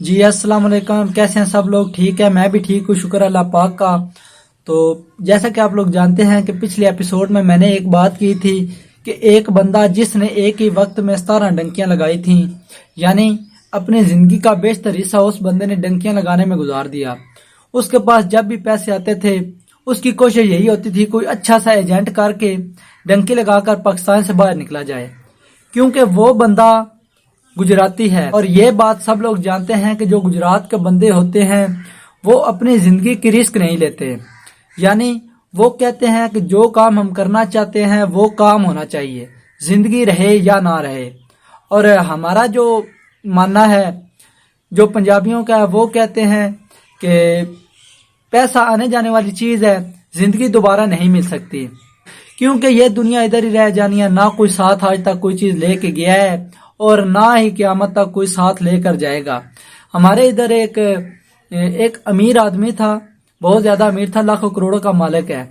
جی السلام علیکم، کیسے ہیں سب لوگ؟ ٹھیک ہے، میں بھی ٹھیک ہوں، شکر اللہ پاک کا۔ تو جیسا کہ آپ لوگ جانتے ہیں کہ پچھلے ایپیسوڈ میں نے ایک بات کی تھی کہ ایک بندہ جس نے ایک ہی وقت میں 17 ڈنکیاں لگائی تھیں، یعنی اپنی زندگی کا بیشتر حصہ اس بندے نے ڈنکیاں لگانے میں گزار دیا۔ اس کے پاس جب بھی پیسے آتے تھے اس کی کوشش یہی ہوتی تھی کوئی اچھا سا ایجنٹ کر کے ڈنکی لگا کر پاکستان سے باہر نکلا جائے، کیونکہ وہ بندہ گجراتی ہے۔ اور یہ بات سب لوگ جانتے ہیں کہ جو گجرات کے بندے ہوتے ہیں وہ اپنی زندگی کی رسک نہیں لیتے، یعنی وہ کہتے ہیں کہ جو کام ہم کرنا چاہتے ہیں وہ کام ہونا چاہیے، زندگی رہے یا نہ رہے۔ اور ہمارا جو ماننا ہے، جو پنجابیوں کا ہے، وہ کہتے ہیں کہ پیسہ آنے جانے والی چیز ہے، زندگی دوبارہ نہیں مل سکتی، کیونکہ یہ دنیا ادھر ہی رہ جانی ہے، نہ کوئی ساتھ آج تک کوئی چیز لے کے گیا ہے اور نہ ہی قیامت تک کوئی ساتھ لے کر جائے گا۔ ہمارے ادھر ایک امیر آدمی تھا، بہت زیادہ امیر تھا، لاکھوں کروڑوں کا مالک ہے۔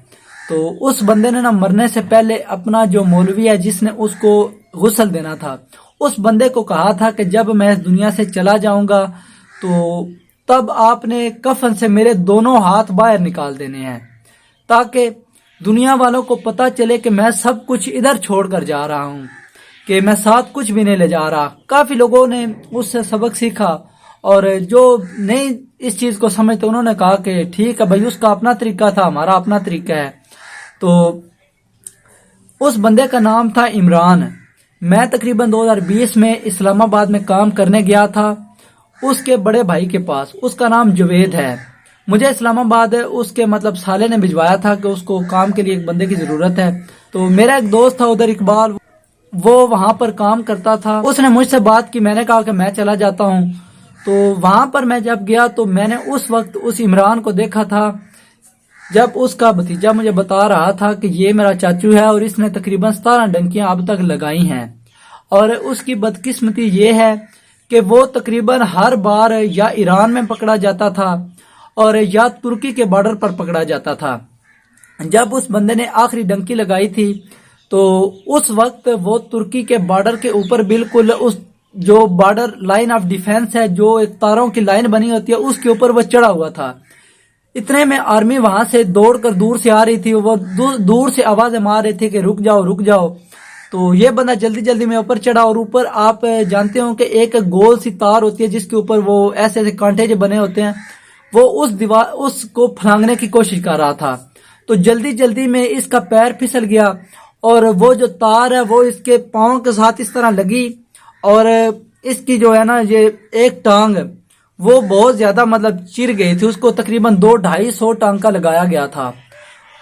تو اس بندے نے مرنے سے پہلے اپنا جو مولوی ہے جس نے اس کو غسل دینا تھا، اس بندے کو کہا تھا کہ جب میں اس دنیا سے چلا جاؤں گا تو تب آپ نے کفن سے میرے دونوں ہاتھ باہر نکال دینے ہیں، تاکہ دنیا والوں کو پتا چلے کہ میں سب کچھ ادھر چھوڑ کر جا رہا ہوں، کہ میں ساتھ کچھ بھی نہیں لے جا رہا۔ کافی لوگوں نے اس سے سبق سیکھا، اور جو نہیں اس چیز کو سمجھتے انہوں نے کہا کہ ٹھیک ہے بھائی، اس کا اپنا طریقہ تھا، ہمارا اپنا طریقہ ہے۔ تو اس بندے کا نام تھا عمران۔ میں تقریباً 2020 میں اسلام آباد میں کام کرنے گیا تھا اس کے بڑے بھائی کے پاس، اس کا نام جوید ہے۔ مجھے اسلام آباد اس کے سالے نے بھجوایا تھا کہ اس کو کام کے لیے ایک بندے کی ضرورت ہے۔ تو میرا ایک دوست تھا ادھر، اقبال، وہ وہاں پر کام کرتا تھا، اس نے مجھ سے بات کی، میں نے کہا کہ میں چلا جاتا ہوں۔ تو وہاں پر میں جب گیا تو میں نے اس وقت اس عمران کو دیکھا تھا، جب اس کا بھتیجا مجھے بتا رہا تھا کہ یہ میرا چاچو ہے اور اس نے تقریباً 17 ڈنکیاں اب تک لگائی ہیں۔ اور اس کی بدقسمتی یہ ہے کہ وہ تقریباً ہر بار یا ایران میں پکڑا جاتا تھا اور یا ترکی کے بارڈر پر پکڑا جاتا تھا۔ جب اس بندے نے آخری ڈنکی لگائی تھی تو اس وقت وہ ترکی کے بارڈر کے اوپر بالکل اس جو بارڈر لائن آف ڈیفنس ہے، جو ایک تاروں کی لائن بنی ہوتی ہے، اس کے اوپر وہ چڑھا ہوا تھا۔ اتنے میں آرمی وہاں سے دوڑ کر دور سے آ رہی تھی، وہ دور سے آوازیں مار رہی تھی کہ رک جاؤ رک جاؤ۔ تو یہ بندہ جلدی جلدی میں اوپر چڑھا، اور اوپر آپ جانتے ہو کہ ایک گول سی تار ہوتی ہے جس کے اوپر وہ ایسے ایسے کانٹے جو بنے ہوتے ہیں، وہ اس کو پھلانگنے کی کوشش کر رہا تھا۔ تو جلدی جلدی میں اس کا پیر پھسل گیا اور وہ جو تار ہے وہ اس کے پاؤں کے ساتھ اس طرح لگی، اور اس کی جو ہے نا یہ ایک ٹانگ وہ بہت زیادہ چر گئی تھی، اس کو تقریباً 200-250 ٹانگ کا لگایا گیا تھا۔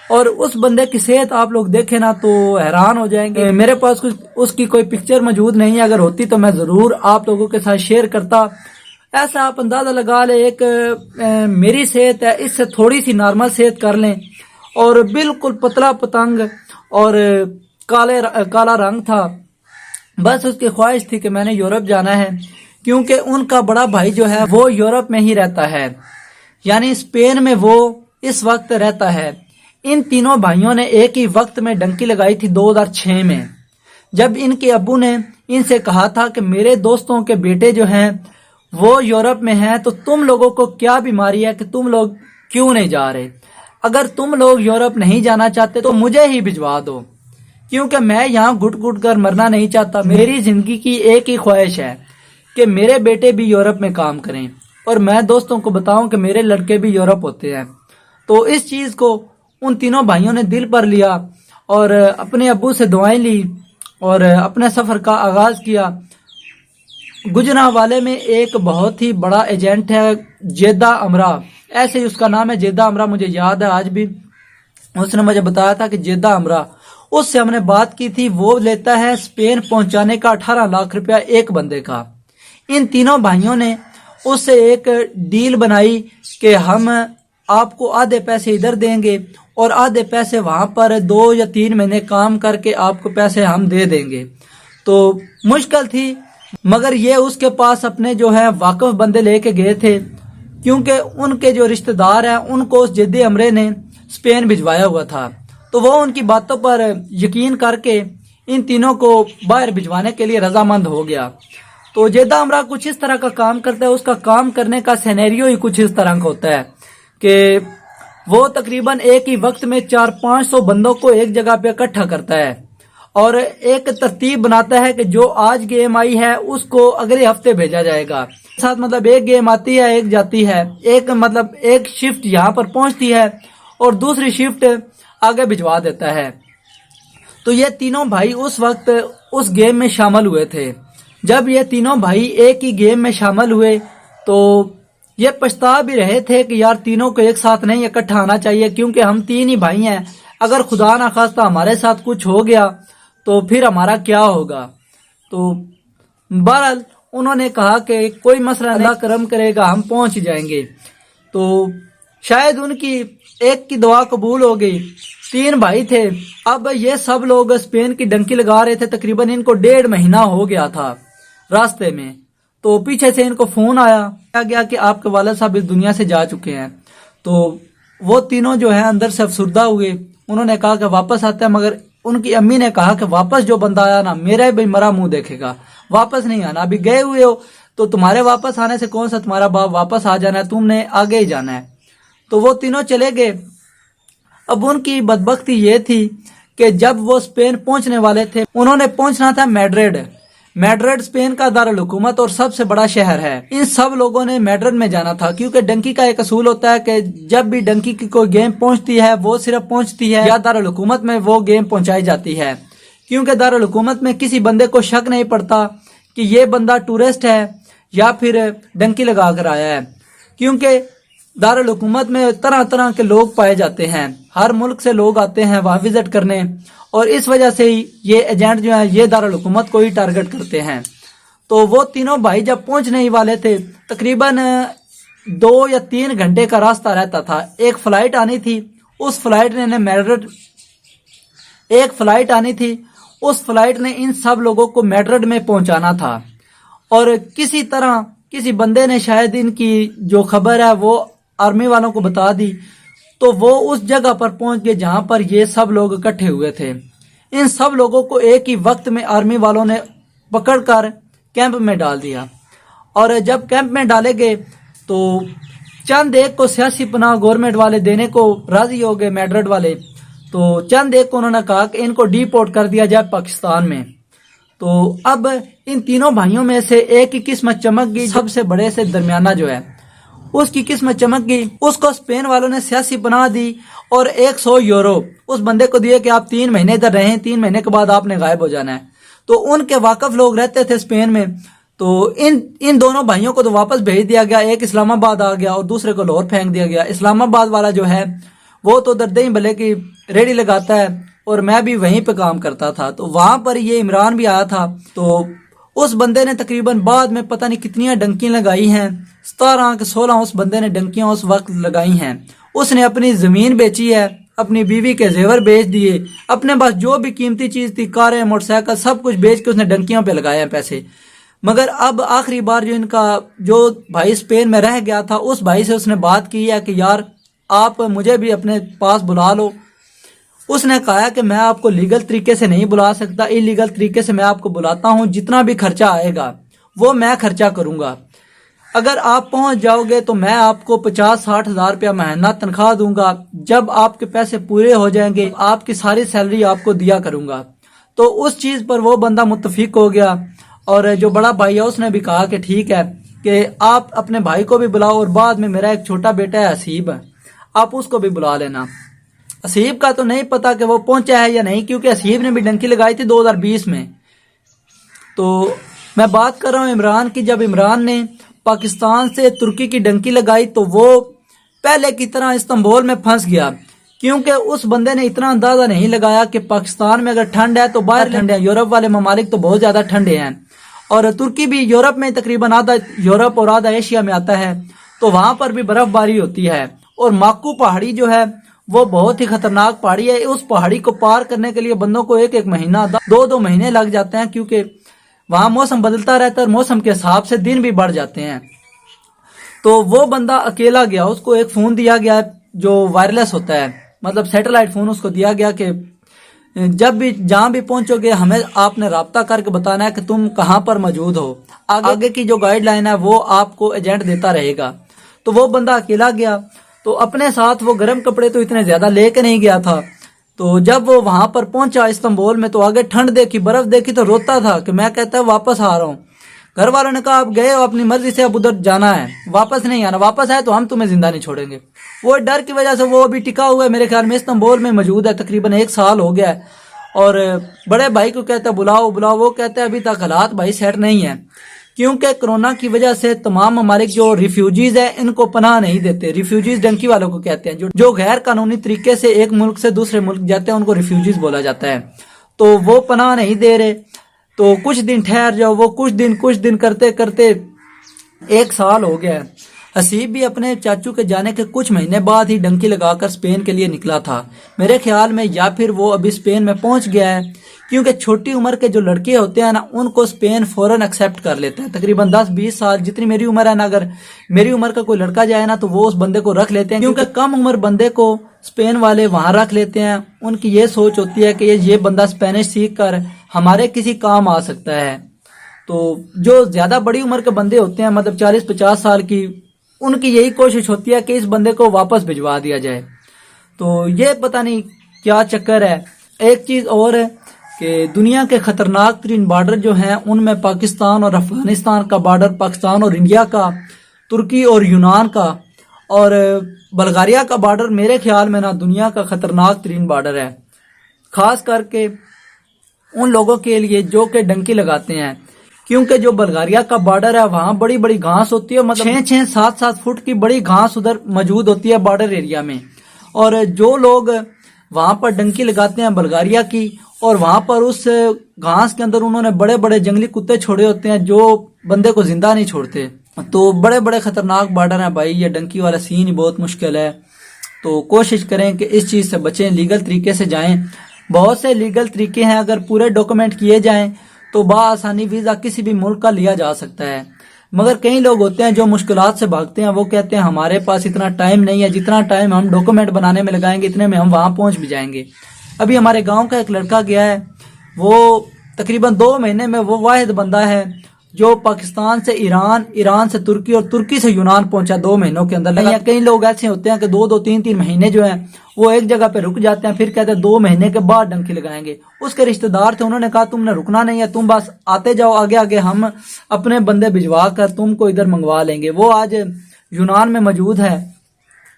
اور اس بندے کی صحت آپ لوگ دیکھیں نا تو حیران ہو جائیں گے۔ میرے پاس اس کی کوئی پکچر موجود نہیں ہے، اگر ہوتی تو میں ضرور آپ لوگوں کے ساتھ شیئر کرتا۔ ایسا آپ اندازہ لگا لیں، ایک میری صحت ہے، اس سے تھوڑی سی نارمل صحت کر لیں، اور بالکل پتلا پتنگ اور کالا رنگ تھا۔ بس اس کی خواہش تھی کہ میں نے یورپ جانا ہے، کیونکہ ان کا بڑا بھائی جو ہے وہ یورپ میں ہی رہتا ہے، یعنی اسپین میں وہ اس وقت رہتا ہے۔ ان تینوں بھائیوں نے ایک ہی وقت میں ڈنکی لگائی تھی 2006 میں، جب ان کے ابو نے ان سے کہا تھا کہ میرے دوستوں کے بیٹے جو ہیں وہ یورپ میں ہیں، تو تم لوگوں کو کیا بیماری ہے کہ تم لوگ کیوں نہیں جا رہے؟ اگر تم لوگ یورپ نہیں جانا چاہتے تو مجھے ہی بھجوا دو، کیونکہ میں یہاں گھٹ گھٹ کر مرنا نہیں چاہتا۔ میری زندگی کی ایک ہی خواہش ہے کہ میرے بیٹے بھی یورپ میں کام کریں، اور میں دوستوں کو بتاؤں کہ میرے لڑکے بھی یورپ ہوتے ہیں۔ تو اس چیز کو ان تینوں بھائیوں نے دل پر لیا اور اپنے ابو سے دعائیں لی اور اپنے سفر کا آغاز کیا۔ گجرانوالے میں ایک بہت ہی بڑا ایجنٹ ہے، جیدہ امرا، ایسے ہی اس کا نام ہے، جیدہ امرا، مجھے یاد ہے آج بھی۔ اس نے مجھے بتایا تھا کہ جیدہ امرا، اس سے ہم نے بات کی تھی، وہ لیتا ہے اسپین پہنچانے کا 18 لاکھ روپیہ ایک بندے کا۔ ان تینوں بھائیوں نے اس سے ایک ڈیل بنائی کہ ہم آپ کو آدھے پیسے ادھر دیں گے اور آدھے پیسے وہاں پر 2 یا 3 مہینے کام کر کے آپ کو پیسے ہم دے دیں گے۔ تو مشکل تھی، مگر یہ اس کے پاس اپنے جو ہے واقف بندے لے کے گئے تھے، کیونکہ ان کے جو رشتہ دار ہیں ان کو اس جدی امرے نے اسپین بھجوایا ہوا تھا۔ تو وہ ان کی باتوں پر یقین کر کے ان تینوں کو باہر بھجوانے کے لیے رضامند ہو گیا۔ تو جیدہ امرا کچھ اس طرح کا کام کرتا ہے، اس کا کام کرنے کا سینیریو ہی کچھ اس طرح کا ہوتا ہے کہ وہ تقریباً ایک ہی وقت میں 400-500 بندوں کو ایک جگہ پہ اکٹھا کرتا ہے اور ایک ترتیب بناتا ہے کہ جو آج گیم آئی ہے اس کو اگلے ہفتے بھیجا جائے گا ساتھ، مطلب ایک گیم آتی ہے ایک جاتی ہے، ایک شفٹ یہاں پر پہنچتی ہے اور دوسری شفٹ آگے بھجوا دیتا ہے۔ تو یہ تینوں بھائی اس وقت اس گیم میں شامل ہوئے تھے۔ جب یہ تینوں بھائی ایک ہی گیم میں شامل ہوئے تو یہ پچھتا بھی رہے تھے کہ یار تینوں کو ایک ساتھ نہیں اکٹھا آنا چاہیے، کیونکہ ہم تین ہی بھائی ہیں، اگر خدا نہ خواستہ ہمارے ساتھ کچھ ہو گیا تو پھر ہمارا کیا ہوگا۔ تو بہرحال انہوں نے کہا کہ کوئی مسئلہ نہیں، اللہ کرم کرے گا ہم پہنچ جائیں گے۔ تو شاید ان کی ایک کی دعا قبول ہو گئی، 3 بھائی تھے۔ اب یہ سب لوگ اسپین کی ڈنکی لگا رہے تھے، تقریباً ان کو 1.5 مہینہ ہو گیا تھا راستے میں۔ تو پیچھے سے ان کو فون آیا گیا کہ آپ کے والد صاحب اس دنیا سے جا چکے ہیں۔ تو وہ تینوں جو ہیں اندر سے افسردہ ہوئے، انہوں نے کہا کہ واپس آتے ہیں، مگر ان کی امی نے کہا کہ واپس جو بندہ آیا نا میرا بھی مرا منہ دیکھے گا، واپس نہیں آنا، ابھی گئے ہوئے ہو تو تمہارے واپس آنے سے کون سا تمہارا باپ واپس آ جانا ہے، تم نے آگے ہی جانا ہے۔ تو وہ تینوں چلے گئے۔ اب ان کی بدبختی یہ تھی کہ جب وہ اسپین پہنچنے والے تھے، انہوں نے پہنچنا تھا میڈرڈ۔ میڈرڈ اسپین کا دارالحکومت اور سب سے بڑا شہر ہے۔ ان سب لوگوں نے میڈرڈ میں جانا تھا، کیونکہ ڈنکی کا ایک اصول ہوتا ہے کہ جب بھی ڈنکی کی کوئی گیم پہنچتی ہے وہ صرف پہنچتی ہے یا دارالحکومت میں وہ گیم پہنچائی جاتی ہے، کیونکہ دارالحکومت میں کسی بندے کو شک نہیں پڑتا کہ یہ بندہ ٹورسٹ ہے یا پھر ڈنکی لگا کر آیا ہے، کیونکہ دارالحکومت میں طرح طرح کے لوگ پائے جاتے ہیں، ہر ملک سے لوگ آتے ہیں وہاں وزٹ کرنے، اور اس وجہ سے ہی یہ ایجنٹ جو ہیں یہ دارالحکومت کو ہی ٹارگٹ کرتے ہیں۔ تو وہ تینوں بھائی جب پہنچنے ہی والے تھے، تقریباً 2 یا 3 گھنٹے کا راستہ رہتا تھا، ایک فلائٹ آنی تھی، اس فلائٹ نے ان سب لوگوں کو میڈرڈ میں پہنچانا تھا، اور کسی طرح کسی بندے نے شاید ان کی جو خبر ہے وہ آرمی والوں کو بتا دی، تو وہ اس جگہ پر پہنچ گئے جہاں پر یہ سب لوگ اکٹھے ہوئے تھے۔ ان سب لوگوں کو ایک ہی وقت میں آرمی والوں نے پکڑ کر کیمپ میں ڈال دیا، اور جب کیمپ میں ڈالے گئے تو چند ایک کو سیاسی پناہ گورنمنٹ والے دینے کو راضی ہو گئے، میڈرڈ والے۔ تو چند ایک کو انہوں نے کہا کہ ان کو ڈی پورٹ کر دیا جائے پاکستان میں۔ تو اب ان تینوں بھائیوں میں سے ایک کی قسمت چمک گئی، سب سے بڑے سے درمیانہ جو ہے اس کی قسمت چمک گئی، اس کو اسپین والوں نے سیاسی پناہ دی اور 100 یورو اس بندے کو دیے کہ آپ 3 مہینے ادھر رہیں، 3 مہینے کے بعد آپ نے غائب ہو جانا ہے۔ تو ان کے واقف لوگ رہتے تھے اسپین میں، تو ان دونوں بھائیوں کو تو واپس بھیج دیا گیا، ایک اسلام آباد آ گیا اور دوسرے کو لاہور پھینک دیا گیا۔ اسلام آباد والا جو ہے وہ تو دردیں بھلے کی ریڑھی لگاتا ہے، اور میں بھی وہیں پہ کام کرتا تھا، تو وہاں پر یہ عمران بھی آیا تھا۔ تو اس بندے نے تقریباً بعد میں پتہ نہیں کتنی ڈنکیاں لگائی ہیں، 17 کہ 16 اس بندے نے ڈنکیاں اس وقت لگائی ہیں۔ اس نے اپنی زمین بیچی ہے، اپنی بیوی کے زیور بیچ دیے، اپنے پاس جو بھی قیمتی چیز تھی، کاریں، موٹر سائیکل، سب کچھ بیچ کے اس نے ڈنکیوں پہ لگایا ہیں پیسے۔ مگر اب آخری بار جو ان کا جو بھائی اسپین میں رہ گیا تھا، اس بھائی سے اس نے بات کی ہے کہ یار آپ مجھے بھی اپنے پاس بلا لو۔ اس نے کہا کہ میں آپ کو لیگل طریقے سے نہیں بلا سکتا، انلیگل طریقے سے میں آپ کو بلاتا ہوں، جتنا بھی خرچہ آئے گا وہ میں خرچہ کروں گا، اگر آپ پہنچ جاؤ گے تو میں آپ کو 50-60 ہزار روپیہ مہینہ تنخواہ دوں گا، جب آپ کے پیسے پورے ہو جائیں گے آپ کی ساری سیلری آپ کو دیا کروں گا۔ تو اس چیز پر وہ بندہ متفق ہو گیا، اور جو بڑا بھائی ہے اس نے بھی کہا کہ ٹھیک ہے کہ آپ اپنے بھائی کو بھی بلاؤ، اور بعد میں میرا ایک چھوٹا بیٹا ہے حسیب، آپ اس کو بھی بلا لینا۔ حسیب کا تو نہیں پتا کہ وہ پہنچا ہے یا نہیں، کیونکہ حسیب نے بھی ڈنکی لگائی تھی 2020 میں۔ تو میں بات کر رہا ہوں عمران کی، جب عمران نے پاکستان سے ترکی کی ڈنکی لگائی تو وہ پہلے کی طرح استنبول میں پھنس گیا، کیونکہ اس بندے نے اتنا اندازہ نہیں لگایا کہ پاکستان میں اگر ٹھنڈ ہے تو باہر ٹھنڈ ہے، یورپ والے ممالک تو بہت زیادہ ٹھنڈے ہیں، اور ترکی بھی یورپ میں تقریباً آدھا یورپ اور آدھا ایشیا میں آتا ہے، تو وہاں پر بھی برف باری ہوتی ہے، اور ماکو پہاڑی جو ہے وہ بہت ہی خطرناک پہاڑی ہے۔ اس پہاڑی کو پار کرنے کے لیے بندوں کو 1 مہینہ 2 مہینے لگ جاتے ہیں، کیونکہ وہاں موسم بدلتا رہتا ہے اور موسم کے حساب سے دن بھی بڑھ جاتے ہیں۔ تو وہ بندہ اکیلا گیا، اس کو ایک فون دیا گیا جو وائرلیس ہوتا ہے، مطلب سیٹلائٹ فون اس کو دیا گیا کہ جب بھی جہاں بھی پہنچو گے ہمیں آپ نے رابطہ کر کے بتانا ہے کہ تم کہاں پر موجود ہو. آگے کی جو گائیڈ لائن ہے وہ آپ کو ایجنٹ دیتا رہے گا. تو وہ بندہ اکیلا گیا تو اپنے ساتھ وہ گرم کپڑے تو اتنے زیادہ لے کے نہیں گیا تھا. تو جب وہ وہاں پر پہنچا استنبول میں تو آگے ٹھنڈ دیکھی، برف دیکھی تو روتا تھا کہ میں کہتا ہے واپس آ رہا ہوں. گھر والوں نے کہا آپ گئے ہو اپنی مرضی سے، اب ادھر جانا ہے، واپس نہیں آنا، واپس آئے تو ہم تمہیں زندہ نہیں چھوڑیں گے. وہ ڈر کی وجہ سے وہ ابھی ٹکا ہوا ہے، میرے خیال میں استنبول میں موجود ہے، تقریباً 1 سال ہو گیا ہے. اور بڑے بھائی کو کہتا ہے بلاؤ بلاؤ، وہ کہتا ہے ابھی تک حالات بھائی سیٹ نہیں ہیں، کیونکہ کرونا کی وجہ سے تمام ممالک جو ریفیوجیز ہیں ان کو پناہ نہیں دیتے. ریفیوجیز ڈنکی والوں کو کہتے ہیں، جو غیر قانونی طریقے سے ایک ملک سے دوسرے ملک جاتے ہیں ان کو ریفیوجیز بولا جاتا ہے. تو وہ پناہ نہیں دے رہے. تو کچھ دن ٹھہر جاؤ، وہ کچھ دن کرتے کرتے 1 سال ہو گیا ہے. حسیب بھی اپنے چاچو کے جانے کے کچھ مہینے بعد ہی ڈنکی لگا کر اسپین کے لیے نکلا تھا. میرے خیال میں یا پھر وہ ابھی اسپین میں پہنچ گیا ہے، کیونکہ چھوٹی عمر کے جو لڑکے ہوتے ہیں نا ان کو اسپین فوراً ایکسیپٹ کر لیتے ہیں. تقریباً 10-20 سال جتنی میری عمر ہے نا، اگر میری عمر کا کوئی لڑکا جائے نا تو وہ اس بندے کو رکھ لیتے ہیں، کیونکہ کم عمر بندے کو اسپین والے وہاں رکھ لیتے ہیں. ان کی یہ سوچ ہوتی ہے کہ یہ بندہ اسپینش سیکھ کر ہمارے کسی کام آ سکتا ہے. تو جو زیادہ بڑی عمر کے بندے ہوتے ہیں، مطلب 40-50 سال کی، ان کی یہی کوشش ہوتی ہے کہ اس بندے کو واپس بھجوا دیا جائے. تو یہ پتہ نہیں کیا چکر ہے. ایک چیز اور ہے کہ دنیا کے خطرناک ترین بارڈر جو ہیں ان میں پاکستان اور افغانستان کا بارڈر، پاکستان اور انڈیا کا، ترکی اور یونان کا، اور بلغاریہ کا بارڈر میرے خیال میں نا دنیا کا خطرناک ترین بارڈر ہے، خاص کر کے ان لوگوں کے لیے جو کہ ڈنکی لگاتے ہیں. کیونکہ جو بلغاریہ کا بارڈر ہے وہاں بڑی بڑی گھاس ہوتی ہے، مطلب 6-7 فٹ کی بڑی گھاس ادھر موجود ہوتی ہے بارڈر ایریا میں. اور جو لوگ وہاں پر ڈنکی لگاتے ہیں بلغاریہ کی، اور وہاں پر اس گھاس کے اندر انہوں نے بڑے بڑے جنگلی کتے چھوڑے ہوتے ہیں جو بندے کو زندہ نہیں چھوڑتے. تو بڑے بڑے خطرناک بارڈر ہیں بھائی. یہ ڈنکی والا سین ہی بہت مشکل ہے. تو کوشش کریں کہ اس چیز سے بچیں، لیگل طریقے سے جائیں. بہت سے لیگل طریقے ہیں، اگر پورے ڈاکومنٹ کیے جائیں تو بآسانی ویزا کسی بھی ملک کا لیا جا سکتا ہے. مگر کئی لوگ ہوتے ہیں جو مشکلات سے بھاگتے ہیں، وہ کہتے ہیں ہمارے پاس اتنا ٹائم نہیں ہے، جتنا ٹائم ہم ڈاکومنٹ بنانے میں لگائیں گے اتنے میں ہم وہاں پہنچ بھی جائیں گے. ابھی ہمارے گاؤں کا ایک لڑکا گیا ہے، وہ تقریباً 2 مہینے میں وہ واحد بندہ ہے جو پاکستان سے ایران، ایران سے ترکی اور ترکی سے یونان پہنچا 2 مہینوں کے اندر. کئی لوگ ایسے ہوتے ہیں کہ 2-3 مہینے جو ہیں وہ ایک جگہ پہ رک جاتے ہیں، پھر کہتے ہیں 2 مہینے کے بعد ڈنکی لگائیں گے. اس کے رشتہ دار تھے، انہوں نے کہا تم نے رکنا نہیں ہے، تم بس آتے جاؤ آگے آگے، ہم اپنے بندے بھجوا کر تم کو ادھر منگوا لیں گے. وہ آج یونان میں موجود ہے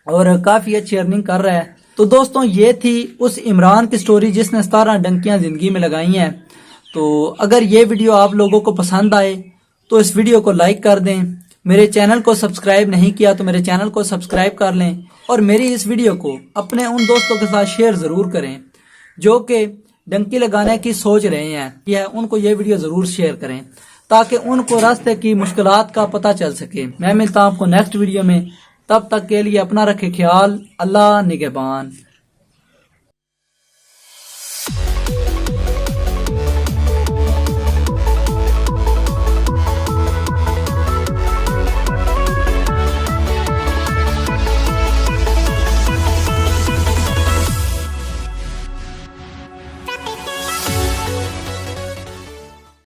اور کافی اچھی ارننگ کر رہا ہے. تو دوستوں یہ تھی اس عمران کی سٹوری جس نے 17 ڈنکیاں زندگی میں لگائی ہیں. تو اگر یہ ویڈیو آپ لوگوں کو پسند آئے تو اس ویڈیو کو لائک کر دیں. میرے چینل کو سبسکرائب نہیں کیا تو میرے چینل کو سبسکرائب کر لیں، اور میری اس ویڈیو کو اپنے ان دوستوں کے ساتھ شیئر ضرور کریں جو کہ ڈنکی لگانے کی سوچ رہے ہیں. ان کو یہ ویڈیو ضرور شیئر کریں تاکہ ان کو راستے کی مشکلات کا پتہ چل سکے. میں ملتا ہوں آپ کو نیکسٹ ویڈیو میں، تب تک کے لیے اپنا رکھے خیال. اللہ نگہبان.